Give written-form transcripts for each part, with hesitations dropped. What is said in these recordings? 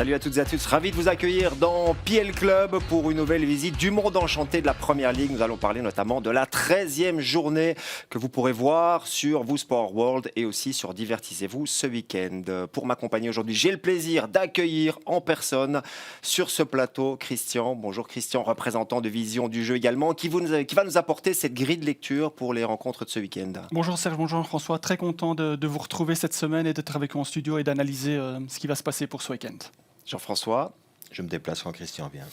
Salut à toutes et à tous, ravi de vous accueillir dans PL Club pour une nouvelle visite du monde enchanté de la Première Ligue. Nous allons parler notamment de la 13e journée que vous pourrez voir sur vous Sport World et aussi sur Divertissez-vous ce week-end. Pour m'accompagner aujourd'hui, j'ai le plaisir d'accueillir en personne sur ce plateau Christian. Bonjour Christian, représentant de Vision du jeu également, qui va nous apporter cette grille de lecture pour les rencontres de ce week-end. Bonjour Serge, bonjour François, très content de vous retrouver cette semaine et d'être avec vous en studio et d'analyser ce qui va se passer pour ce week-end. Jean-François. Je me déplace quand Christian vient.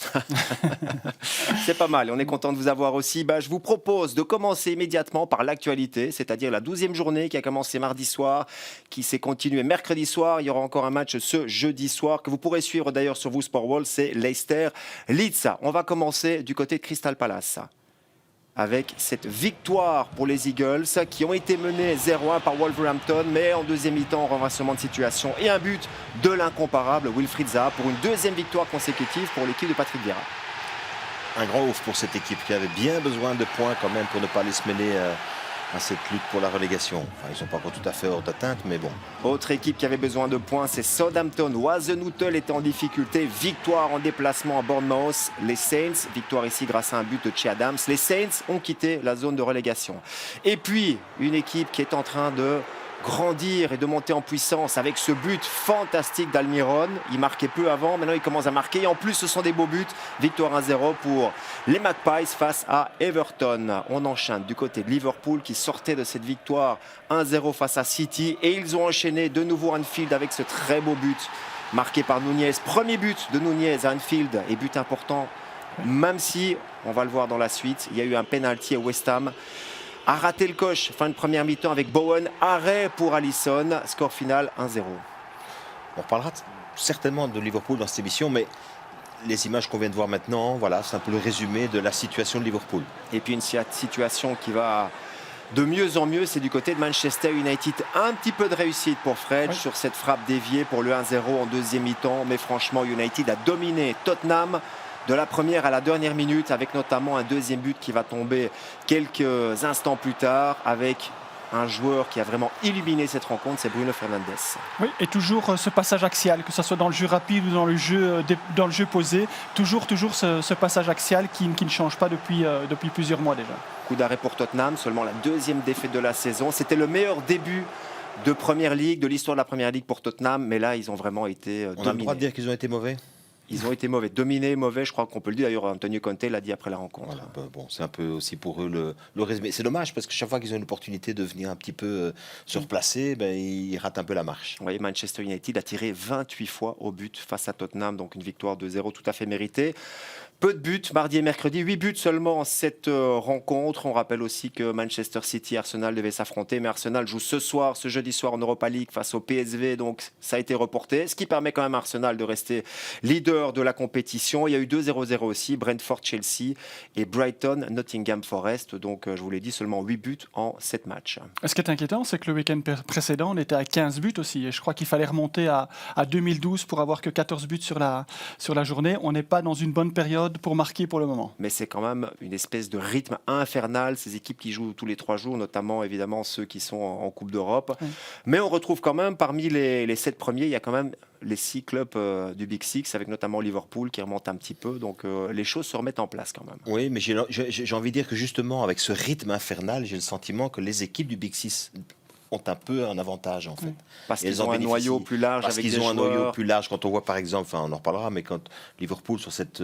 C'est pas mal, on est content de vous avoir aussi. Je vous propose de commencer immédiatement par l'actualité, c'est-à-dire la 12e journée qui a commencé mardi soir, qui s'est continuée mercredi soir. Il y aura encore un match ce jeudi soir que vous pourrez suivre d'ailleurs sur vous Sport World, c'est Leicester-Leeds. On va commencer du côté de Crystal Palace, avec cette victoire pour les Eagles qui ont été menés 0-1 par Wolverhampton, mais en deuxième mi-temps, renversement de situation et un but de l'incomparable Wilfried Zaha pour une deuxième victoire consécutive pour l'équipe de Patrick Vieira. Un grand ouf pour cette équipe qui avait bien besoin de points quand même pour ne pas aller se mêler à cette lutte pour la relégation. Enfin, ils ne sont pas encore tout à fait hors d'atteinte, mais bon. Autre équipe qui avait besoin de points, c'est Southampton. Hasenhüttl était en difficulté. Victoire en déplacement à Bournemouth. Les Saints, victoire ici grâce à un but de Che Adams. Les Saints ont quitté la zone de relégation. Et puis, une équipe qui est en train de grandir et de monter en puissance avec ce but fantastique d'Almiron. Il marquait peu avant, maintenant il commence à marquer. Et en plus, ce sont des beaux buts. Victoire 1-0 pour les Magpies face à Everton. On enchaîne du côté de Liverpool qui sortait de cette victoire 1-0 face à City. Et ils ont enchaîné de nouveau Anfield avec ce très beau but marqué par Nunez. Premier but de Nunez à Anfield et but important. Même si, on va le voir dans la suite, il y a eu un penalty à West Ham. A raté le coche, fin de première mi-temps avec Bowen, arrêt pour Alisson, score final 1-0. On parlera certainement de Liverpool dans cette émission, mais les images qu'on vient de voir maintenant, voilà, c'est un peu le résumé de la situation de Liverpool. Et puis une situation qui va de mieux en mieux, c'est du côté de Manchester United. Un petit peu de réussite pour Fred sur cette frappe déviée pour le 1-0 en deuxième mi-temps, mais franchement United a dominé Tottenham de la première à la dernière minute, avec notamment un deuxième but qui va tomber quelques instants plus tard, avec un joueur qui a vraiment illuminé cette rencontre, c'est Bruno Fernandes. Oui, et toujours ce passage axial, que ce soit dans le jeu rapide ou dans le jeu posé, toujours ce passage axial qui ne change pas depuis plusieurs mois déjà. Coup d'arrêt pour Tottenham, seulement la deuxième défaite de la saison. C'était le meilleur début de Première Ligue, de l'histoire de la Première Ligue pour Tottenham, mais là, ils ont vraiment été dominés. On a le droit de dire qu'ils ont été mauvais ? Ils ont été mauvais, dominés, mauvais, je crois qu'on peut le dire. D'ailleurs, Antonio Conte l'a dit après la rencontre. Voilà, bon, c'est un peu aussi pour eux le résumé. C'est dommage parce que chaque fois qu'ils ont une opportunité de venir un petit peu se replacer, ils ratent un peu la marche. Oui, Manchester United a tiré 28 fois au but face à Tottenham, donc une victoire 2-0 tout à fait méritée. Peu de buts, mardi et mercredi, 8 buts seulement en cette rencontre. On rappelle aussi que Manchester City et Arsenal devaient s'affronter, mais Arsenal joue ce jeudi soir en Europa League face au PSV, donc ça a été reporté, ce qui permet quand même à Arsenal de rester leader de la compétition. Il y a eu 2-0-0 aussi, Brentford-Chelsea et Brighton-Nottingham Forest, donc je vous l'ai dit, seulement 8 buts en 7 matchs. Ce qui est inquiétant, c'est que le week-end précédent, on était à 15 buts aussi, et je crois qu'il fallait remonter à 2012 pour avoir que 14 buts sur la journée. On n'est pas dans une bonne période pour marquer pour le moment. Mais c'est quand même une espèce de rythme infernal, ces équipes qui jouent tous les 3 jours, notamment évidemment ceux qui sont en Coupe d'Europe. Oui. Mais on retrouve quand même, parmi les 7 premiers, il y a quand même les 6 clubs du Big Six, avec notamment Liverpool qui remonte un petit peu. Donc les choses se remettent en place quand même. Oui, mais j'ai envie de dire que justement, avec ce rythme infernal, j'ai le sentiment que les équipes du Big Six ont un peu un avantage en fait. Parce qu'ils ont un noyau plus large parce avec qu'ils des ont joueurs. Un noyau plus large. Quand on voit par exemple, on en reparlera, mais quand Liverpool sur cette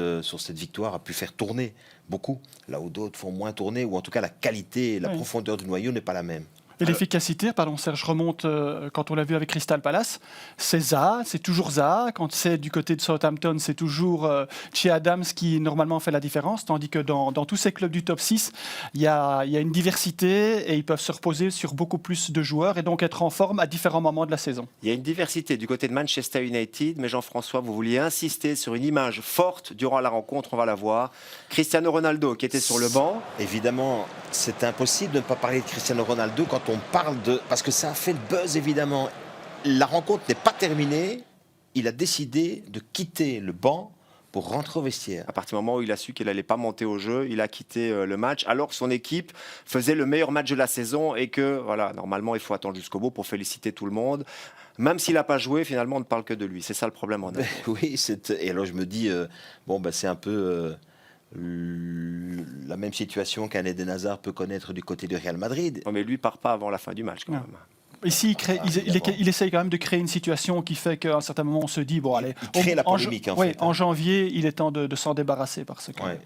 victoire a pu faire tourner beaucoup, là où d'autres font moins tourner, ou en tout cas la qualité et la profondeur du noyau n'est pas la même. Et l'efficacité, Serge, remonte quand on l'a vu avec Crystal Palace, c'est Zaha, c'est toujours Zaha. Quand c'est du côté de Southampton, c'est toujours Che Adams qui normalement fait la différence, tandis que dans tous ces clubs du top 6, il y a une diversité et ils peuvent se reposer sur beaucoup plus de joueurs et donc être en forme à différents moments de la saison. Il y a une diversité du côté de Manchester United, mais Jean-François, vous vouliez insister sur une image forte durant la rencontre, on va la voir. Cristiano Ronaldo qui était sur le banc. Évidemment, c'est impossible de ne pas parler de Cristiano Ronaldo quand on parle de... Parce que ça a fait le buzz, évidemment. La rencontre n'est pas terminée. Il a décidé de quitter le banc pour rentrer au vestiaire. À partir du moment où il a su qu'il n'allait pas monter au jeu, il a quitté le match, alors que son équipe faisait le meilleur match de la saison et que, voilà, normalement, il faut attendre jusqu'au bout pour féliciter tout le monde. Même s'il n'a pas joué, finalement, on ne parle que de lui. C'est ça le problème en Inde. Oui, et alors je me dis, c'est un peu la même situation qu'un Eden Hazard peut connaître du côté du Real Madrid. Non, mais lui part pas avant la fin du match quand Non. même. Ici, il essaye quand même de créer une situation qui fait qu'à un certain moment, on se dit, bon, allez, il crée la polémique, en fait. En janvier, il est temps de s'en débarrasser parce que... Ouais,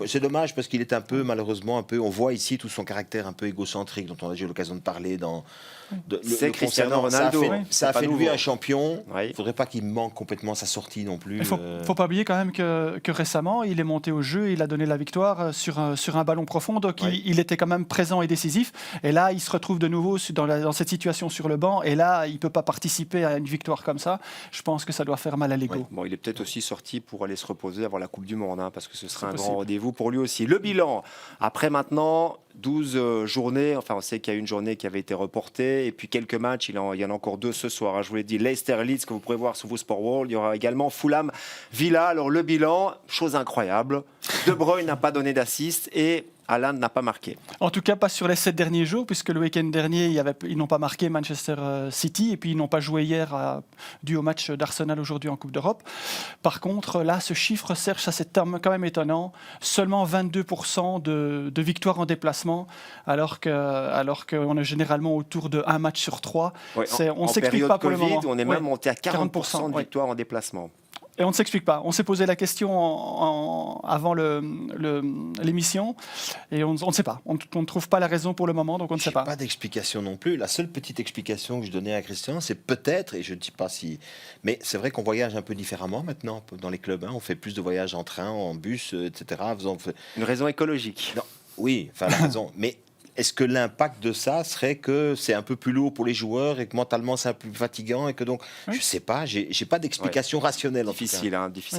c'est dommage parce qu'il est malheureusement, on voit ici tout son caractère un peu égocentrique dont on a déjà eu l'occasion de parler c'est Cristiano Ronaldo. Ça a fait de lui un champion. Il oui. ne faudrait pas qu'il manque complètement sa sortie non plus. Il ne faut pas oublier quand même que récemment, il est monté au jeu, il a donné la victoire sur un ballon profond, donc il était quand même présent et décisif. Et là, il se retrouve de nouveau dans cette situation sur le banc, et là, il ne peut pas participer à une victoire comme ça. Je pense que ça doit faire mal à l'ego. Oui. Bon, il est peut-être aussi sorti pour aller se reposer avant la Coupe du Monde, parce que ce serait un grand rendez-vous pour lui aussi. Le bilan, après maintenant 12 journées, enfin on sait qu'il y a une journée qui avait été reportée, et puis quelques matchs, il y en a encore 2 ce soir. Je vous l'ai dit, Leicester-Leeds, que vous pourrez voir sur vous Sport World. Il y aura également Fulham-Villa. Alors le bilan, chose incroyable, De Bruyne n'a pas donné d'assist et Haaland n'a pas marqué. En tout cas, pas sur les 7 derniers jours, puisque le week-end dernier, ils n'ont pas marqué Manchester City, et puis ils n'ont pas joué hier dû au match d'Arsenal aujourd'hui en Coupe d'Europe. Par contre, là, ce chiffre, Serge, ça c'est quand même étonnant. Seulement 22% de victoires en déplacement, alors qu'on est généralement autour de 1 match sur 3. Ouais, on ne s'explique pas pour COVID, le moment. On est même monté à 40% de victoires en déplacement. Et on ne s'explique pas. On s'est posé la question avant l'émission et on ne sait pas. On ne trouve pas la raison pour le moment, donc on ne sait pas. Pas d'explication non plus. La seule petite explication que je donnais à Christian, c'est peut-être, et je ne dis pas si... Mais c'est vrai qu'on voyage un peu différemment maintenant dans les clubs. On fait plus de voyages en train, en bus, etc. Une raison écologique. Non, oui, enfin la raison. Mais est-ce que l'impact de ça serait que c'est un peu plus lourd pour les joueurs et que mentalement c'est un peu plus fatigant et que donc, je ne sais pas, j'ai pas d'explication rationnelle. Difficile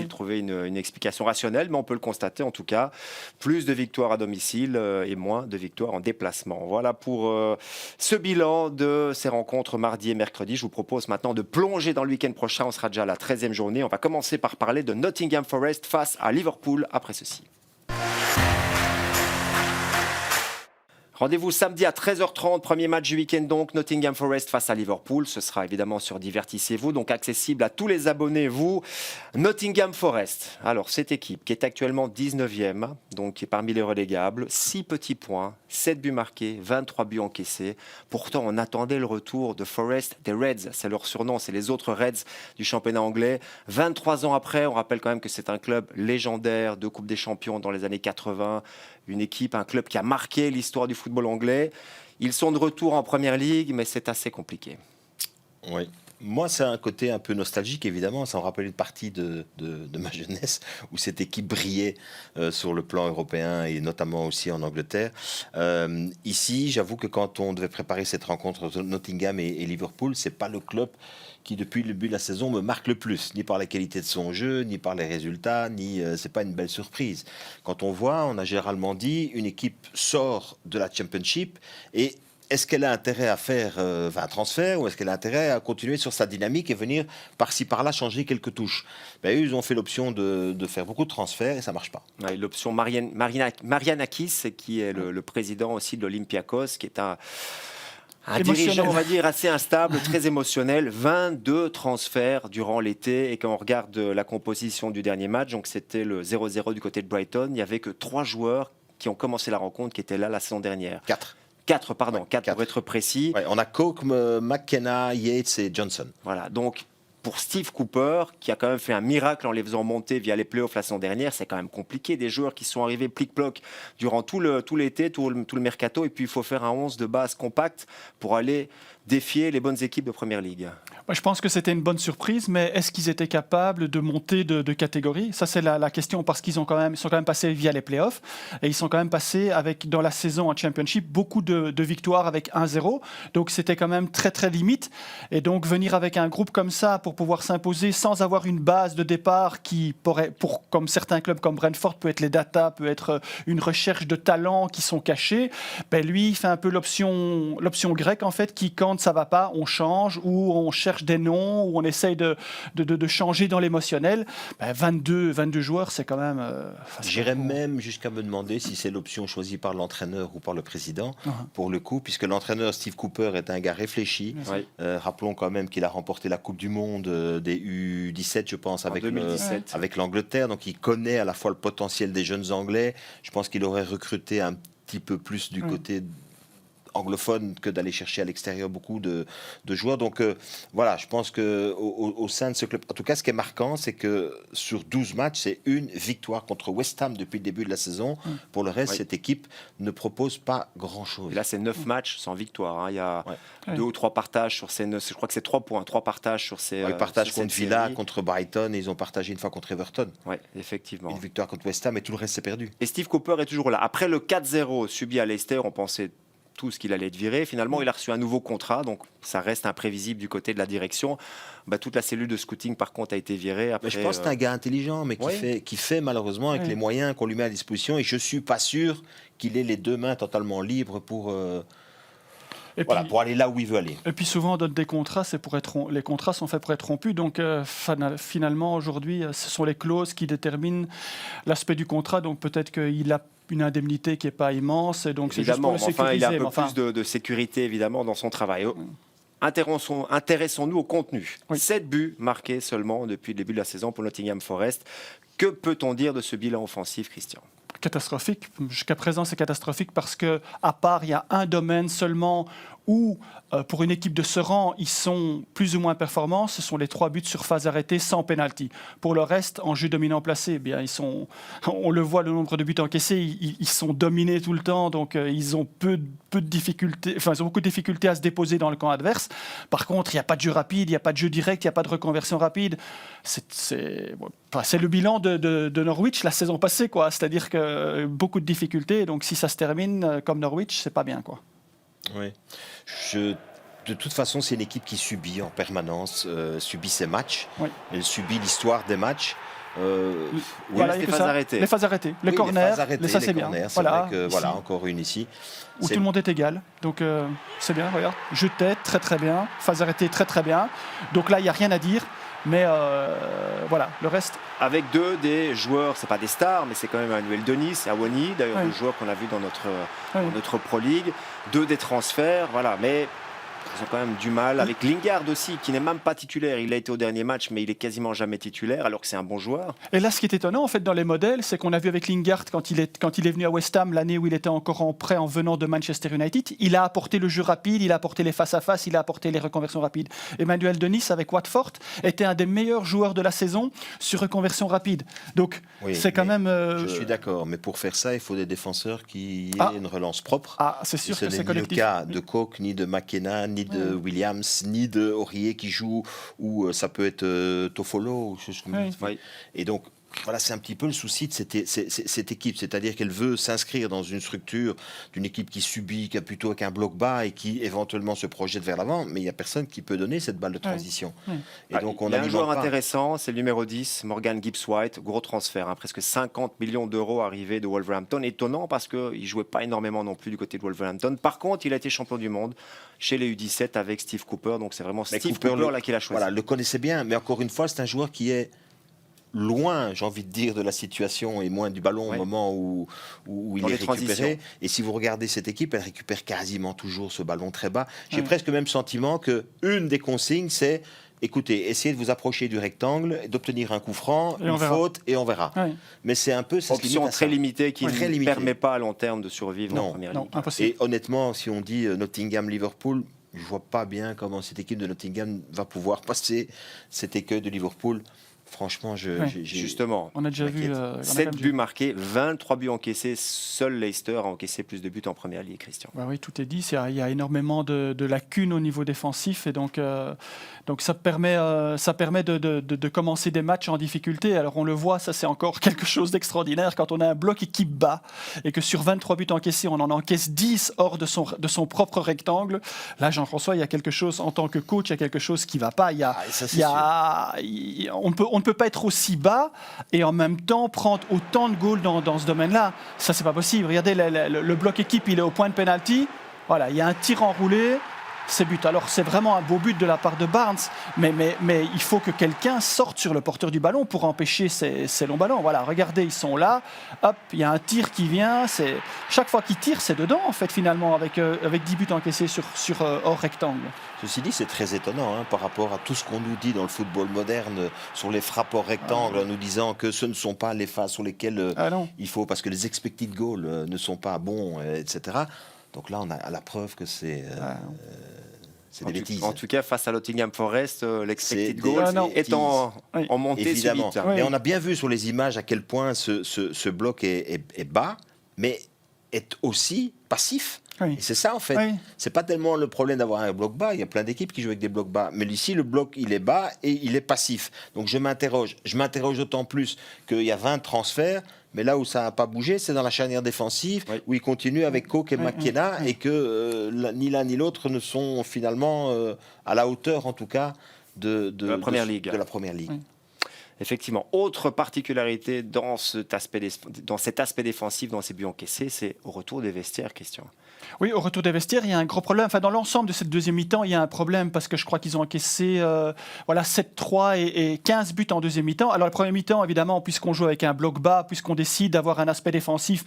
de trouver une explication rationnelle, mais on peut le constater en tout cas. Plus de victoires à domicile et moins de victoires en déplacement. Voilà pour ce bilan de ces rencontres mardi et mercredi. Je vous propose maintenant de plonger dans le week-end prochain. On sera déjà à la 13e journée. On va commencer par parler de Nottingham Forest face à Liverpool après ceci. Rendez-vous samedi à 13h30, premier match du week-end donc, Nottingham Forest face à Liverpool. Ce sera évidemment sur Divertissez-vous, donc accessible à tous les abonnés, vous. Nottingham Forest, alors cette équipe qui est actuellement 19e, donc qui est parmi les relégables, 6 petits points, 7 buts marqués, 23 buts encaissés. Pourtant, on attendait le retour de Forest, des Reds, c'est leur surnom, c'est les autres Reds du championnat anglais. 23 ans après, on rappelle quand même que c'est un club légendaire de Coupe des Champions dans les années 80, une équipe, un club qui a marqué l'histoire du football anglais. Ils sont de retour en Première Ligue, mais c'est assez compliqué. Oui. Moi, c'est un côté un peu nostalgique, évidemment. Ça me rappelle une partie de ma jeunesse où cette équipe brillait sur le plan européen et notamment aussi en Angleterre. Ici, j'avoue que quand on devait préparer cette rencontre entre Nottingham et Liverpool, c'est pas le club qui, depuis le début de la saison, me marque le plus, ni par la qualité de son jeu, ni par les résultats, c'est pas une belle surprise. Quand on voit, on a généralement dit, une équipe sort de la Championship et est-ce qu'elle a intérêt à faire un transfert ou est-ce qu'elle a intérêt à continuer sur sa dynamique et venir par-ci par-là changer quelques touches? Ils ont fait l'option de faire beaucoup de transferts et ça ne marche pas. Ouais, l'option Marianakis, qui est le président aussi de l'Olympiakos, qui est un dirigeant, on va dire, assez instable, très émotionnel. 22 transferts durant l'été. Et quand on regarde la composition du dernier match, donc c'était le 0-0 du côté de Brighton, il n'y avait que 3 joueurs qui ont commencé la rencontre qui étaient là la saison dernière. 4 pour être précis. Ouais, on a Coke, McKenna, Yates et Johnson. Voilà, donc pour Steve Cooper, qui a quand même fait un miracle en les faisant monter via les playoffs la saison dernière, c'est quand même compliqué. Des joueurs qui sont arrivés plic-ploc durant tout l'été, tout le mercato, et puis il faut faire un 11 de base compact pour aller défier les bonnes équipes de Première Ligue. Moi, je pense que c'était une bonne surprise, mais est-ce qu'ils étaient capables de monter de catégorie? Ça, c'est la question, parce qu'ils sont quand même passés via les playoffs, et ils sont quand même passés avec, dans la saison en Championship, beaucoup de victoires avec 1-0. Donc, c'était quand même très, très limite. Et donc, venir avec un groupe comme ça pour pouvoir s'imposer sans avoir une base de départ qui pourrait, comme certains clubs comme Brentford, peut être les data, peut être une recherche de talents qui sont cachés. Ben lui, il fait un peu l'option grecque en fait, qui quand ça va pas, on change ou on cherche des noms ou on essaye de changer dans l'émotionnel. Ben 22 joueurs, c'est quand même. J'irais même jusqu'à me demander si c'est l'option choisie par l'entraîneur ou par le président, pour le coup, puisque l'entraîneur Steve Cooper est un gars réfléchi. Rappelons quand même qu'il a remporté la Coupe du Monde des U17, je pense, avec l'Angleterre. Donc il connaît à la fois le potentiel des jeunes Anglais. Je pense qu'il aurait recruté un petit peu plus du côté anglophone que d'aller chercher à l'extérieur beaucoup de joueurs. Donc voilà, je pense qu'au sein de ce club, en tout cas ce qui est marquant, c'est que sur 12 matchs, c'est une victoire contre West Ham depuis le début de la saison. Pour le reste, cette équipe ne propose pas grand-chose. Et là, c'est 9 matchs sans victoire. Hein. Il y a 2 ou 3 partages sur ces 9. Je crois que c'est 3 points, 3 partages sur ces. Ils partagent contre Villa, contre Brighton, et ils ont partagé une fois contre Everton. Oui, effectivement. Une victoire contre West Ham, et tout le reste, c'est perdu. Et Steve Cooper est toujours là. Après le 4-0 subi à Leicester, on pensait tous qu'il allait être viré. Finalement, il a reçu un nouveau contrat, donc ça reste imprévisible du côté de la direction. Toute la cellule de scouting, par contre, a été virée. Après, je pense que c'est un gars intelligent, mais qui fait malheureusement avec les moyens qu'on lui met à disposition. Et je ne suis pas sûr qu'il ait les 2 mains totalement libres pour aller là où il veut aller. Et puis souvent, on donne des contrats, les contrats sont faits pour être rompus. Donc finalement, aujourd'hui, ce sont les clauses qui déterminent l'aspect du contrat. Donc peut-être qu'il a une indemnité qui n'est pas immense. Et donc évidemment, c'est juste pour le il a un peu sécuriser. plus de sécurité, évidemment, dans son travail. Intéressons-nous au contenu. 7 buts marqués seulement depuis le début de la saison pour Nottingham Forest. Que peut-on dire de ce bilan offensif, Christian ? Catastrophique. Jusqu'à présent, c'est catastrophique parce que, à part, il y a un domaine seulement où, pour une équipe de ce rang, ils sont plus ou moins performants. Ce sont les 3 buts sur phase arrêtée sans penalty. Pour le reste, en jeu dominant placé, eh bien, on le voit, le nombre de buts encaissés, ils sont dominés tout le temps, donc ils ont peu de difficultés, ils ont beaucoup de difficultés à se déposer dans le camp adverse. Par contre, il n'y a pas de jeu rapide, il n'y a pas de jeu direct, il n'y a pas de reconversion rapide. C'est le bilan de Norwich la saison passée, quoi. C'est-à-dire que beaucoup de difficultés. Donc si ça se termine comme Norwich, c'est pas bien, quoi. Oui. De toute façon, c'est une équipe qui subit en permanence, subit ses matchs. Elle subit l'histoire des matchs. Les phases arrêtées. Les phases arrêtées, les corners, ça c'est bien. C'est vrai que encore une ici. Où tout le monde est égal. Donc c'est bien, regarde. Jeu de tête, très très bien. Phase arrêtée, très très bien. Donc là, il n'y a rien à dire. Mais le reste. Avec 2 des joueurs, c'est pas des stars, mais c'est quand même Emmanuel Denis et Awani, d'ailleurs 2 joueurs qu'on a vus dans notre Pro League. 2 des transferts, mais ils ont quand même du mal. Avec Lingard aussi, qui n'est même pas titulaire. Il a été au dernier match, mais il est quasiment jamais titulaire, alors que c'est un bon joueur. Et là, ce qui est étonnant, en fait, dans les modèles, c'est qu'on a vu avec Lingard, quand il est venu à West Ham, l'année où il était encore en prêt en venant de Manchester United, il a apporté le jeu rapide, il a apporté les face-à-face, il a apporté les reconversions rapides. Emmanuel Denis, avec Watford, était un des meilleurs joueurs de la saison sur reconversion rapide. Donc, c'est quand même... Je suis d'accord, mais pour faire ça, il faut des défenseurs qui aient une relance propre. C'est sûr que c'est collectif. Ce n'est ni le cas de Coke, ni de McKenna, ni de Williams, ni de Aurier qui joue, ou ça peut être Toffolo, ou chose comme ça. Et donc, voilà, c'est un petit peu le souci de cette équipe, c'est-à-dire qu'elle veut s'inscrire dans une structure d'une équipe qui subit, qui a plutôt avec un bloc bas et qui éventuellement se projette vers l'avant, mais il n'y a personne qui peut donner cette balle de transition. Et donc, il y a un joueur intéressant, c'est le numéro 10, Morgan Gibbs-White, gros transfert, presque 50 millions d'euros arrivés de Wolverhampton. Étonnant parce qu'il ne jouait pas énormément non plus du côté de Wolverhampton. Par contre, il a été champion du monde chez les U17 avec Steve Cooper, donc c'est vraiment Steve Cooper là qui l'a choisi. Voilà, le connaissait bien, mais encore une fois, c'est un joueur qui est loin, j'ai envie de dire, de la situation et moins du ballon au moment où il est récupéré. Et si vous regardez cette équipe, elle récupère quasiment toujours ce ballon très bas. J'ai presque le même sentiment qu'une des consignes, c'est écoutez, essayez de vous approcher du rectangle, d'obtenir un coup franc, une faute, et on verra. Mais c'est un peu... Option très limitée qui ne permet pas à long terme de survivre en première ligue. Impossible. Et honnêtement, si on dit Nottingham-Liverpool, je ne vois pas bien comment cette équipe de Nottingham va pouvoir passer cet écueil de Liverpool. Franchement, justement, On a déjà vu 7 buts marqués, 23 buts encaissés. Seul Leicester a encaissé plus de buts en première ligue, Christian. Bah oui, tout est dit. Il y a énormément de lacunes au niveau défensif et donc ça permet de commencer des matchs en difficulté. Alors on le voit, ça c'est encore quelque chose d'extraordinaire quand on a un bloc équipe bas et que sur 23 buts encaissés, on en encaisse 10 hors de son propre rectangle. Là, Jean-François, il y a quelque chose, en tant que coach, il y a quelque chose qui ne va pas. On ne peut pas être aussi bas et en même temps prendre autant de goals dans ce domaine-là. Ça, c'est pas possible. Regardez, le bloc équipe, il est au point de pénalty. Voilà, il y a un tir enroulé. C'est but. Alors, c'est vraiment un beau but de la part de Barnes, mais il faut que quelqu'un sorte sur le porteur du ballon pour empêcher ces longs ballons. Voilà, regardez, ils sont là. Hop, il y a un tir qui vient. Chaque fois qu'il tire, c'est dedans, en fait, finalement, avec 10 buts encaissés sur hors rectangle. Ceci dit, c'est très étonnant par rapport à tout ce qu'on nous dit dans le football moderne sur les frappes hors rectangle, en nous disant que ce ne sont pas les phases sur lesquelles il faut, parce que les expected goals ne sont pas bons, etc. Donc là, on a la preuve que c'est des bêtises. En tout cas, face à Nottingham Forest, l'expected goal est en montée évidemment. subite. Mais on a bien vu sur les images à quel point ce bloc est bas, mais est aussi passif. Oui. Et c'est ça en fait. C'est pas tellement le problème d'avoir un bloc bas. Il y a plein d'équipes qui jouent avec des blocs bas. Mais ici, le bloc, il est bas et il est passif. Donc je m'interroge. Je m'interroge d'autant plus qu'il y a 20 transferts. Mais là où ça n'a pas bougé, c'est dans la charnière défensive, où il continue avec Coke et McKenna, et que ni l'un ni l'autre ne sont finalement à la hauteur, en tout cas, de la Première Ligue. Oui. Effectivement. Autre particularité dans cet aspect défensif, dans ces buts encaissés, c'est au retour des vestiaires, Christian. Oui, au retour des vestiaires, il y a un gros problème. Enfin, dans l'ensemble de cette deuxième mi-temps, il y a un problème parce que je crois qu'ils ont encaissé 7-3 et 15 buts en deuxième mi-temps. Alors, la première mi-temps, évidemment, puisqu'on joue avec un bloc bas, puisqu'on décide d'avoir un aspect défensif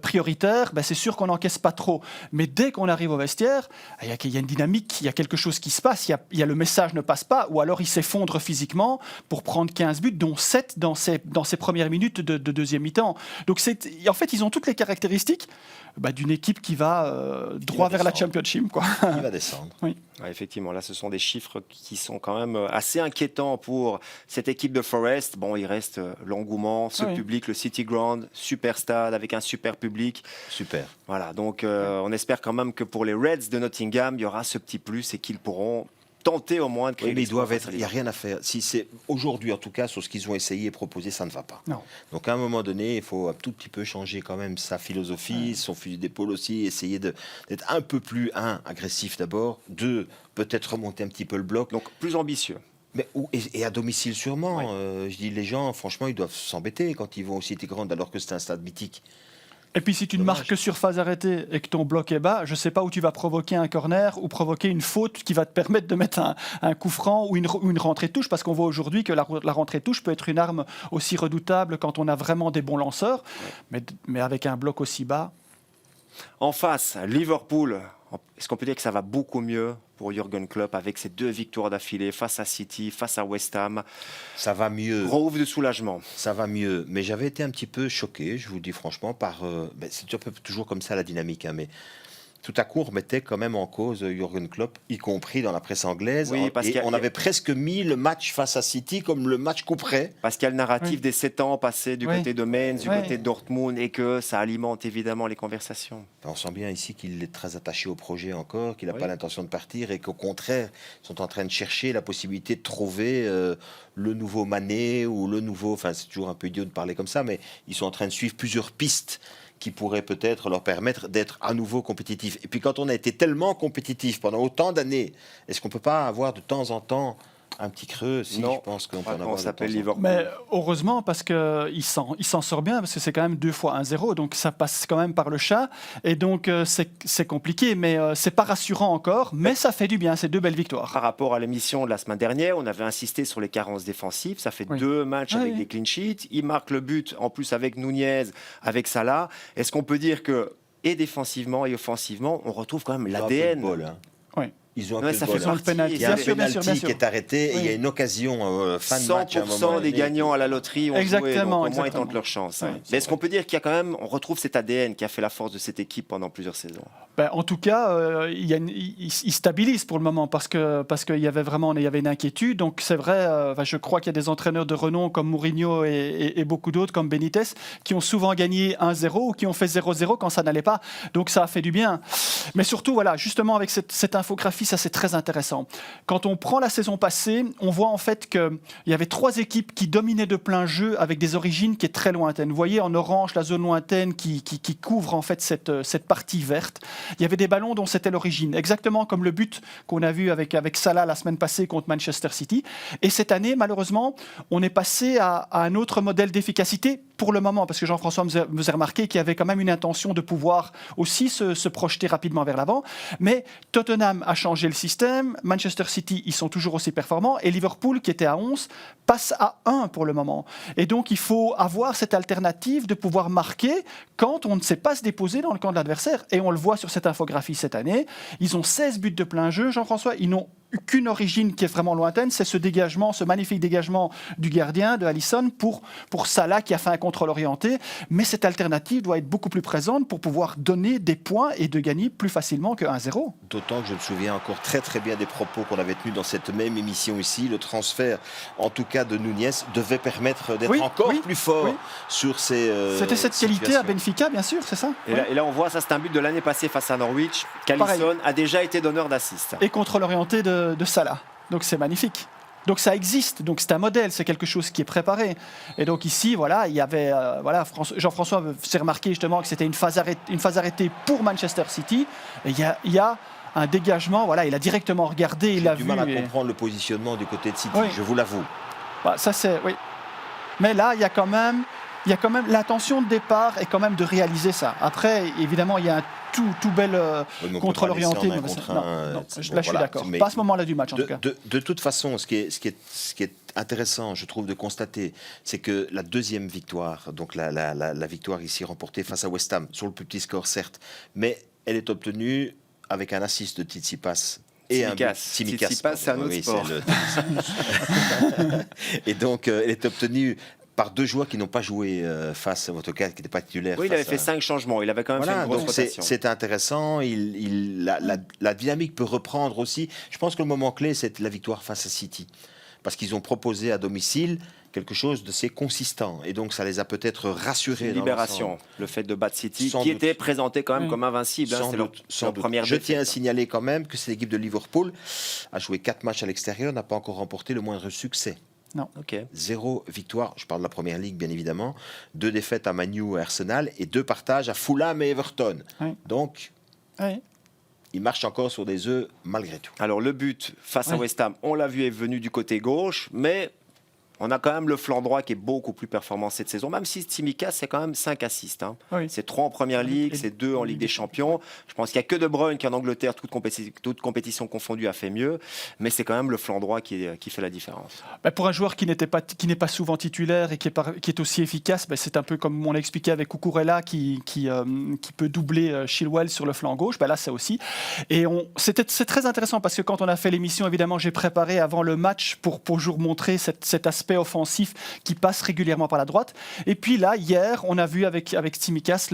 prioritaire, c'est sûr qu'on n'encaisse pas trop. Mais dès qu'on arrive au vestiaire, il y a une dynamique, il y a quelque chose qui se passe, il y a le message ne passe pas, ou alors il s'effondre physiquement pour prendre 15 buts, dont 7 dans ces premières minutes de deuxième mi-temps. Donc, en fait, ils ont toutes les caractéristiques d'une équipe qui va droit vers la Championship, quoi. Qui va descendre. Oui. Ouais, effectivement, là, ce sont des chiffres qui sont quand même assez inquiétants pour cette équipe de Forest. Bon, il reste l'engouement, ce public, le City Ground, super stade avec un super public. Super. Voilà, donc on espère quand même que pour les Reds de Nottingham, il y aura ce petit plus et qu'ils pourront tenter au moins de créer. Oui, mais il n'y a rien à faire. Si c'est aujourd'hui, en tout cas, sur ce qu'ils ont essayé et proposé, ça ne va pas. Non. Donc à un moment donné, il faut un tout petit peu changer quand même sa philosophie, son fusil d'épaule aussi, essayer d'être un peu plus, agressif d'abord, 2, peut-être remonter un petit peu le bloc. Donc plus ambitieux. Mais, et à domicile sûrement. Je dis, les gens, franchement, ils doivent s'embêter quand ils vont au City Ground alors que c'est un stade mythique. Et puis si tu ne marques que sur phase arrêtée et que ton bloc est bas, je ne sais pas où tu vas provoquer un corner ou provoquer une faute qui va te permettre de mettre un coup franc ou une rentrée touche, parce qu'on voit aujourd'hui que la rentrée touche peut être une arme aussi redoutable quand on a vraiment des bons lanceurs, mais avec un bloc aussi bas. En face, Liverpool, est-ce qu'on peut dire que ça va beaucoup mieux pour Jürgen Klopp avec ses 2 victoires d'affilée face à City, face à West Ham? Ça va mieux. Gros ouf de soulagement. Ça va mieux. Mais j'avais été un petit peu choqué, je vous dis franchement, par... c'est toujours comme ça la dynamique, mais... Tout à coup, on remettait quand même en cause Jürgen Klopp, y compris dans la presse anglaise. Oui, on avait presque mis le match face à City comme le match couperait. Parce qu'il y a le narratif des 7 ans passés du côté de Mainz, du côté de Dortmund, et que ça alimente évidemment les conversations. On sent bien ici qu'il est très attaché au projet encore, qu'il n'a pas l'intention de partir, et qu'au contraire, ils sont en train de chercher la possibilité de trouver le nouveau Mané ou le nouveau... Enfin, c'est toujours un peu idiot de parler comme ça, mais ils sont en train de suivre plusieurs pistes qui pourrait peut-être leur permettre d'être à nouveau compétitifs. Et puis quand on a été tellement compétitif pendant autant d'années, est-ce qu'on ne peut pas avoir de temps en temps un petit creux? Non, je pense qu'on peut en on avoir. s'appelle Liverpool. Mais heureusement, parce qu'il s'en sort bien, parce que c'est quand même 2 fois 1-0, donc ça passe quand même par le chat, et donc c'est compliqué, mais c'est pas rassurant encore, mais ça fait du bien, c'est 2 belles victoires. Par rapport à l'émission de la semaine dernière, on avait insisté sur les carences défensives, ça fait 2 matchs avec des clean sheets, il marque le but en plus avec Nunez, avec Salah. Est-ce qu'on peut dire que, et défensivement et offensivement, on retrouve quand même l'ADN? Ils ont un ça peu fait de son bol. penalty. Il y a un penalty qui est arrêté et il y a une occasion fin de match. 100% des gagnants à la loterie ont joué, donc au moins ils tentent leur chance. Oui, Mais est-ce qu'on peut dire qu'il y a quand même, on retrouve cet ADN qui a fait la force de cette équipe pendant plusieurs saisons? En tout cas, il stabilise pour le moment parce qu'il y avait une inquiétude. Donc c'est vrai, je crois qu'il y a des entraîneurs de renom comme Mourinho et beaucoup d'autres comme Benitez qui ont souvent gagné 1-0 ou qui ont fait 0-0 quand ça n'allait pas. Donc ça a fait du bien. Mais surtout, voilà, justement avec cette infographie, ça c'est très intéressant. Quand on prend la saison passée, on voit en fait qu'il y avait 3 équipes qui dominaient de plein jeu avec des origines qui est très lointaines. Vous voyez en orange la zone lointaine qui couvre en fait cette partie verte. Il y avait des ballons dont c'était l'origine, exactement comme le but qu'on a vu avec Salah la semaine passée contre Manchester City. Et cette année, malheureusement, on est passé à un autre modèle d'efficacité pour le moment, parce que Jean-François me faisait remarquer qu'il y avait quand même une intention de pouvoir aussi se projeter rapidement vers l'avant. Mais Tottenham a changé le système, Manchester City, ils sont toujours aussi performants, et Liverpool, qui était à 11, passe à 1 pour le moment. Et donc, il faut avoir cette alternative de pouvoir marquer quand on ne sait pas se déposer dans le camp de l'adversaire. Et on le voit sur cette infographie cette année. Ils ont 16 buts de plein jeu, Jean-François. Ils n'ont qu'une origine qui est vraiment lointaine, c'est ce dégagement, ce magnifique dégagement du gardien, de Alisson, pour Salah qui a fait un contrôle orienté. Mais cette alternative doit être beaucoup plus présente pour pouvoir donner des points et de gagner plus facilement que 1-0. D'autant que je me souviens encore très très bien des propos qu'on avait tenus dans cette même émission ici. Le transfert, en tout cas de Nunez, devait permettre d'être encore plus fort sur ces C'était cette qualité à Benfica, bien sûr, c'est ça. Et là, on voit, ça c'est un but de l'année passée face à Norwich, qu'Alisson a déjà été donneur d'assist. Et contrôle orienté de Salah. Donc c'est magnifique. Donc ça existe, donc c'est un modèle, c'est quelque chose qui est préparé. Et donc ici, voilà, il y avait, Jean-François s'est remarqué justement que c'était une phase arrêtée pour Manchester City. Et il y a un dégagement, voilà, il a directement regardé, il a vu. J'ai du mal à comprendre le positionnement du côté de City, je vous l'avoue. Ça c'est, oui. Mais là, il y a quand même l'intention de départ est quand même de réaliser ça. Après, évidemment, il y a un tout bel contrôle orienté. Là, je suis d'accord. Pas à ce moment-là du match, en tout cas. De toute façon, ce qui est intéressant, je trouve, de constater, c'est que la deuxième victoire, donc la victoire ici remportée face à West Ham, sur le plus petit score, certes, mais elle est obtenue avec un assist de Tsitsipas. Et Tsitsipas, c'est un autre sport. Et donc, elle est obtenue par 2 joueurs qui n'ont pas joué face à votre cas, qui n'étaient pas titulaires. Oui, il avait fait 5 changements. Il avait quand même fait une grosse rotation. C'est intéressant. La dynamique peut reprendre aussi. Je pense que le moment clé, c'est la victoire face à City. Parce qu'ils ont proposé à domicile quelque chose de assez consistant. Et donc, ça les a peut-être rassurés. Une libération, le fait de battre City, qui était présenté quand même comme invincible. C'est leur première défaite. Je tiens à signaler quand même que cette équipe de Liverpool a joué 4 matchs à l'extérieur, n'a pas encore remporté le moindre succès. Non. 0 victoire, je parle de la première ligue bien évidemment, 2 défaites à Man U et Arsenal et 2 partages à Fulham et Everton. Donc, il marche encore sur des œufs malgré tout. Alors le but face à West Ham, on l'a vu, est venu du côté gauche, mais on a quand même le flanc droit qui est beaucoup plus performant cette saison, même si Tsimikas, c'est quand même 5 assists. C'est 3 en Première Ligue, c'est 2 en Ligue des Champions. Je pense qu'il n'y a que De Bruyne qui, en Angleterre, toute compétition confondue, a fait mieux. Mais c'est quand même le flanc droit qui fait la différence. Pour un joueur qui n'est pas souvent titulaire et qui est aussi efficace, c'est un peu comme on l'a expliqué avec Cucurella qui peut doubler Chilwell sur le flanc gauche. Là, c'est aussi. Et c'est très intéressant parce que quand on a fait l'émission, évidemment, j'ai préparé avant le match pour toujours montrer cet aspect offensif qui passe régulièrement par la droite. Et puis là, hier, on a vu avec Tsimikas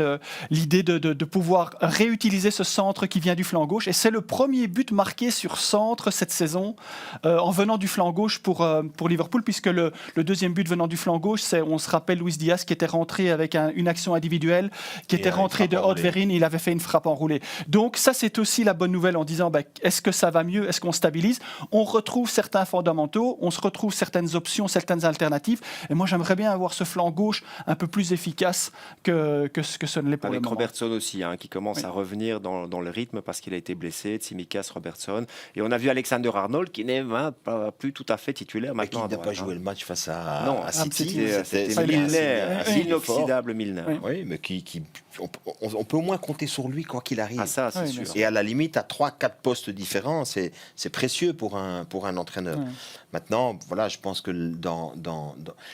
l'idée de pouvoir réutiliser ce centre qui vient du flanc gauche. Et c'est le premier but marqué sur centre cette saison en venant du flanc gauche pour Liverpool, puisque le deuxième but venant du flanc gauche, on se rappelle Luis Diaz qui était rentré avec une action individuelle, qui était rentré de haute verrine, il avait fait une frappe enroulée. Donc ça, c'est aussi la bonne nouvelle en disant est-ce que ça va mieux, est-ce qu'on stabilise? On retrouve certains fondamentaux, on se retrouve certaines options, certaines alternatives. Et moi, j'aimerais bien avoir ce flanc gauche un peu plus efficace que ce ne l'est pour le moment. Avec Robertson aussi, qui commence à revenir dans le rythme parce qu'il a été blessé, Tsimikas, Robertson. Et on a vu Alexander-Arnold qui n'est pas plus tout à fait tient maintenant. Qui n'a pas joué le match face à City. C'était Milner, inoxydable Milner. Oui, mais on peut au moins compter sur lui quoi qu'il arrive. Ça, c'est sûr. Et à la limite, à 3-4 postes différents, c'est précieux pour un entraîneur. Maintenant, voilà, je pense que dans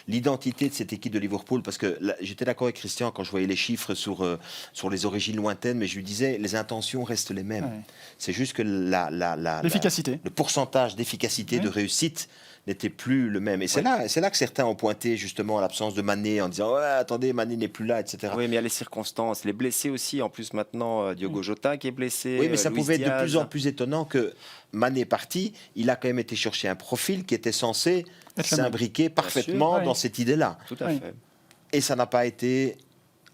l'identité de cette équipe de Liverpool, parce que là, j'étais d'accord avec Christian quand je voyais les chiffres sur les origines lointaines, mais je lui disais, les intentions restent les mêmes. C'est juste que l'efficacité. le pourcentage d'efficacité, de réussite n'était plus le même. Et c'est là que certains ont pointé justement l'absence de Mané en disant ouais, attendez, Mané n'est plus là, etc. Oui, mais il y a les circonstances, les blessés aussi. En plus, maintenant, Diogo Jota qui est blessé. Oui, mais ça Luis pouvait être de Diaz. plus en plus étonnant que Mané parti, il a quand même été chercher un profil qui était censé s'imbriquer parfaitement dans cette idée-là. Tout à fait. Et ça n'a pas été,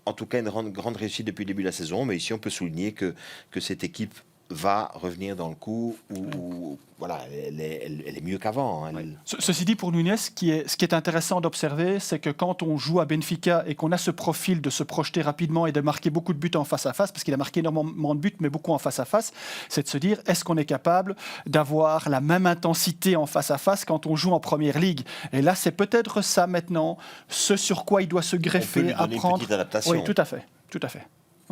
en tout cas, une grande réussite depuis le début de la saison. Mais ici, on peut souligner que cette équipe va revenir dans le coup où voilà, elle est mieux qu'avant. Ceci dit, pour Nunez, ce qui est intéressant d'observer, c'est que quand on joue à Benfica et qu'on a ce profil de se projeter rapidement et de marquer beaucoup de buts en face à face, parce qu'il a marqué énormément de buts, mais beaucoup en face à face, c'est de se dire, est-ce qu'on est capable d'avoir la même intensité en face à face quand on joue en Première Ligue? Et là, c'est peut-être ça maintenant, ce sur quoi il doit se greffer, on peut lui donner apprendre. Une petite adaptation. Oui, tout à fait.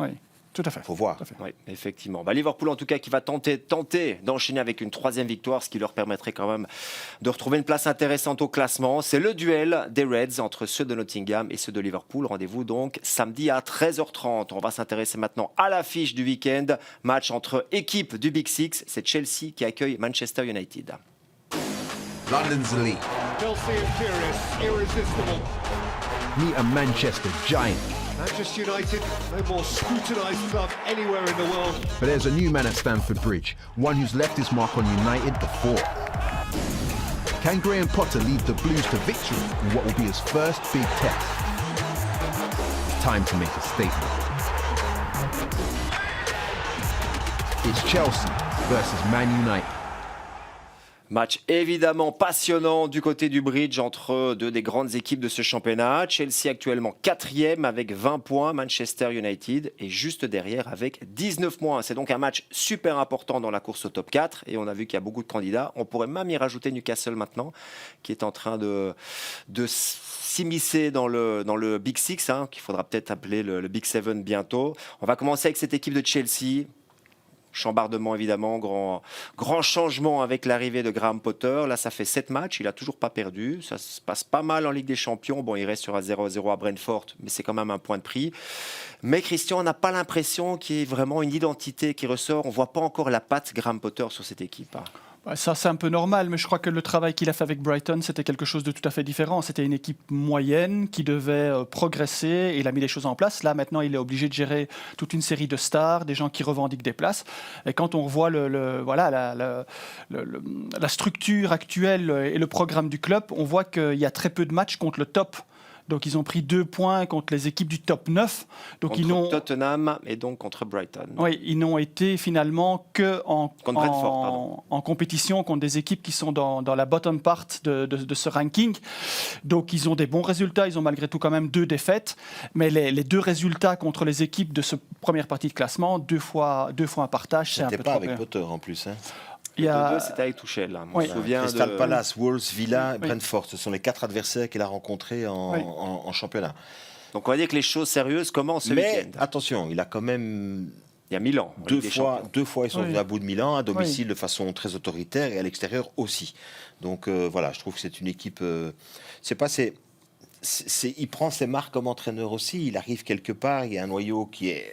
Oui. Tout à fait. Faut voir. Oui, effectivement. Liverpool, en tout cas, qui va tenter d'enchaîner avec une 3e victoire, ce qui leur permettrait quand même de retrouver une place intéressante au classement. C'est le duel des Reds entre ceux de Nottingham et ceux de Liverpool. Rendez-vous donc samedi à 13h30. On va s'intéresser maintenant à l'affiche du week-end. Match entre équipes du Big Six. C'est Chelsea qui accueille Manchester United. London's elite. Filthy and furious, irresistible. Meet a Manchester giant. Manchester United, no more scrutinised club anywhere in the world. But there's a new man at Stamford Bridge, one who's left his mark on United before. Can Graham Potter lead the Blues to victory in what will be his first big test? It's time to make a statement. It's Chelsea versus Man United. Match évidemment passionnant du côté du Bridge entre deux des grandes équipes de ce championnat. Chelsea actuellement 4e avec 20 points. Manchester United est juste derrière avec 19 points. C'est donc un match super important dans la course au top 4. Et on a vu qu'il y a beaucoup de candidats. On pourrait même y rajouter Newcastle maintenant, qui est en train de s'immiscer dans le Big Six, qu'il faudra peut-être appeler le Big Seven bientôt. On va commencer avec cette équipe de Chelsea. Chambardement évidemment, grand changement avec l'arrivée de Graham Potter. Là, ça fait 7 matchs, il n'a toujours pas perdu. Ça se passe pas mal en Ligue des Champions. Bon, il reste sur un 0-0 à Brentford, mais c'est quand même un point de prix. Mais Christian, on n'a pas l'impression qu'il y ait vraiment une identité qui ressort. On ne voit pas encore la patte Graham Potter sur cette équipe. Ça, c'est un peu normal, mais je crois que le travail qu'il a fait avec Brighton, c'était quelque chose de tout à fait différent. C'était une équipe moyenne qui devait progresser et il a mis les choses en place. Là, maintenant, il est obligé de gérer toute une série de stars, des gens qui revendiquent des places. Et quand on revoit la structure actuelle et le programme du club, on voit qu'il y a très peu de matchs contre le top. Donc, ils ont pris 2 points contre les équipes du top 9. Donc, contre Tottenham et donc contre Brighton. Oui, ils n'ont été finalement qu'en compétition contre des équipes qui sont dans la bottom part de ce ranking. Donc, ils ont des bons résultats. Ils ont malgré tout quand même 2 défaites. Mais les 2 résultats contre les équipes de cette première partie de classement, 2 fois un partage, c'est un peu C'était pas trop avec bien. Potter en plus. Les deux, c'était avec Tuchel. On se souvient Crystal Palace, Wolves, Villa, Brentford. Ce sont les 4 adversaires qu'il a rencontrés en championnat. Donc on va dire que les choses sérieuses commencent ce week-end. Mais attention, il a quand même... Il y a Milan. 2 fois, ils sont venus à bout de Milan, à domicile de façon très autoritaire et à l'extérieur aussi. Donc voilà, je trouve que c'est une équipe... il prend ses marques comme entraîneur aussi. Il arrive quelque part, il y a un noyau qui est...